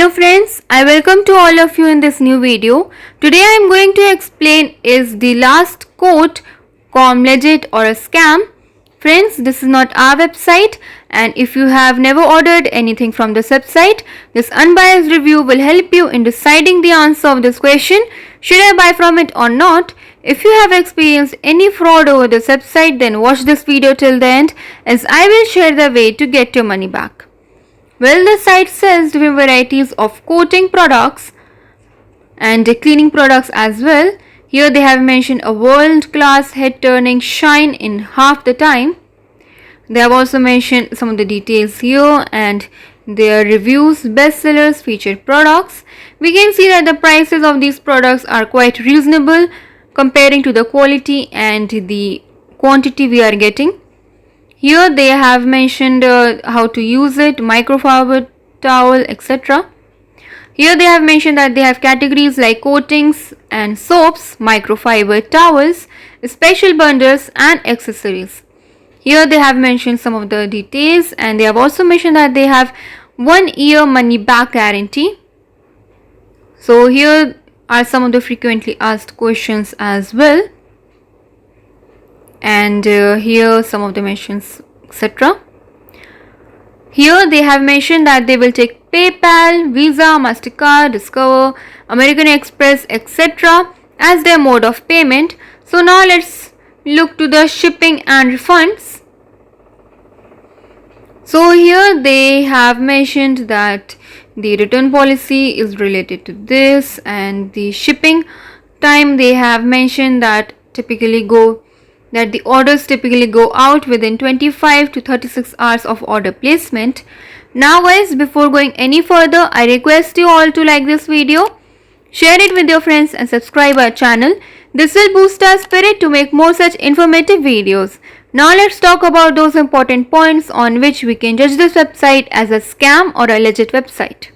Hello friends, I welcome to all of you in this new video. Today I am going to explain is the last quote legit or a scam. Friends, this is not our website, and if you have never ordered anything from this website, this unbiased review will help you in deciding the answer of this question, should I buy from it or not. If you have experienced any fraud over this website, then watch this video till the end, as I will share the way to get your money back. Well, the site sells different varieties of coating products and cleaning products as well. Here they have mentioned a world-class head turning shine in half the time. They have also mentioned some of the details here and their reviews, bestsellers, featured products. We can see that the prices of these products are quite reasonable comparing to the quality and the quantity we are getting. Here they have mentioned how to use it, microfiber towel, etc. Here they have mentioned that they have categories like coatings and soaps, microfiber towels, special bundles and accessories. Here they have mentioned some of the details, and they have also mentioned that they have 1 year money back guarantee. So here are some of the frequently asked questions as well. And here some of the mentions, etc. Here they have mentioned that they will take PayPal, Visa, MasterCard, Discover, American Express, etc. as their mode of payment. So now let's look to the shipping and refunds. So here they have mentioned that the return policy is related to this, and the shipping time they have mentioned that the orders typically go out within 25 to 36 hours of order placement. Now guys, before going any further, I request you all to like this video, share it with your friends and subscribe our channel. This will boost our spirit to make more such informative videos. Now let's talk about those important points on which we can judge this website as a scam or a legit website.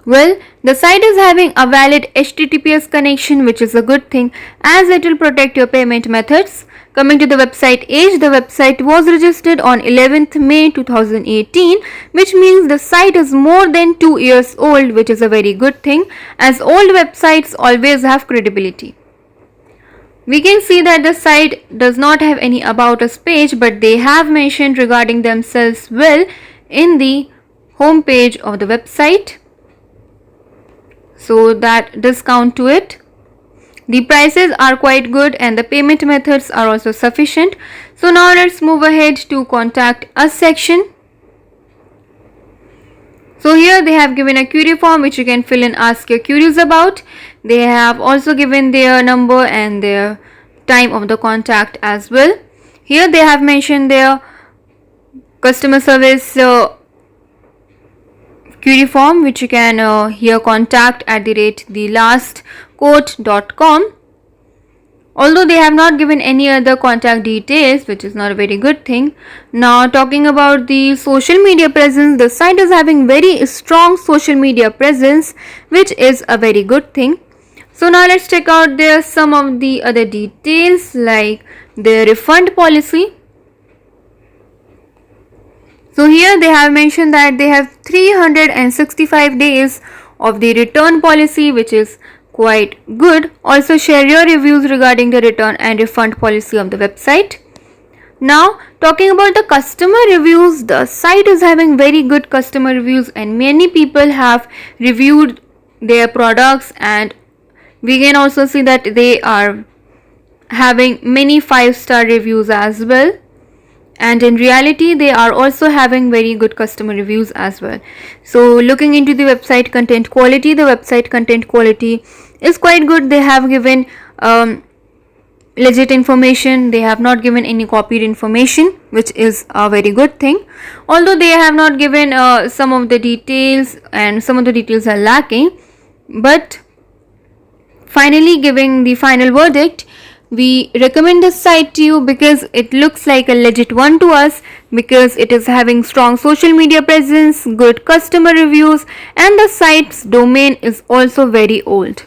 Well, the site is having a valid HTTPS connection, which is a good thing as it will protect your payment methods. Coming to the website age, the website was registered on 11th May 2018, which means the site is more than 2 years old, which is a very good thing as old websites always have credibility. We can see that the site does not have any about us page, but they have mentioned regarding themselves well in the home page of the website. So that does count to it. The prices are quite good and the payment methods are also sufficient. So now let's move ahead to contact us section. So here they have given a query form which you can fill in, ask your queries about. They have also given their number and their time of the contact as well. Here they have mentioned their customer service query form, which you can here contact at thelastquote.com. Although they have not given any other contact details, which is not a very good thing. Now talking about the social media presence, the site is having very strong social media presence, which is a very good thing. So now let's check out some of the other details like their refund policy. So here they have mentioned that they have 365 days of the return policy, which is quite good. Also share your reviews regarding the return and refund policy of the website. Now talking about the customer reviews, the site is having very good customer reviews and many people have reviewed their products, and we can also see that they are having many 5-star reviews as well. And in reality they are also having very good customer reviews as well. So looking into the website content quality, the website content quality is quite good. They have given legit information. They have not given any copied information, which is a very good thing. Although they have not given some of the details, and some of the details are lacking, but finally giving the final verdict, we recommend this site to you because it looks like a legit one to us, because it is having strong social media presence, good customer reviews, and the site's domain is also very old.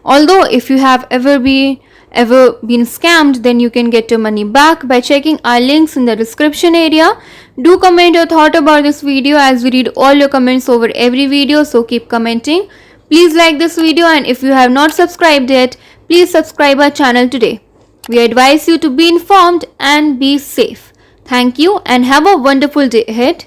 Although if you have ever ever been scammed, then you can get your money back by checking our links in the description area. Do comment your thought about this video as we read all your comments over every video, so keep commenting. Please like this video, and if you have not subscribed yet, please subscribe our channel today. We advise you to be informed and be safe. Thank you and have a wonderful day ahead.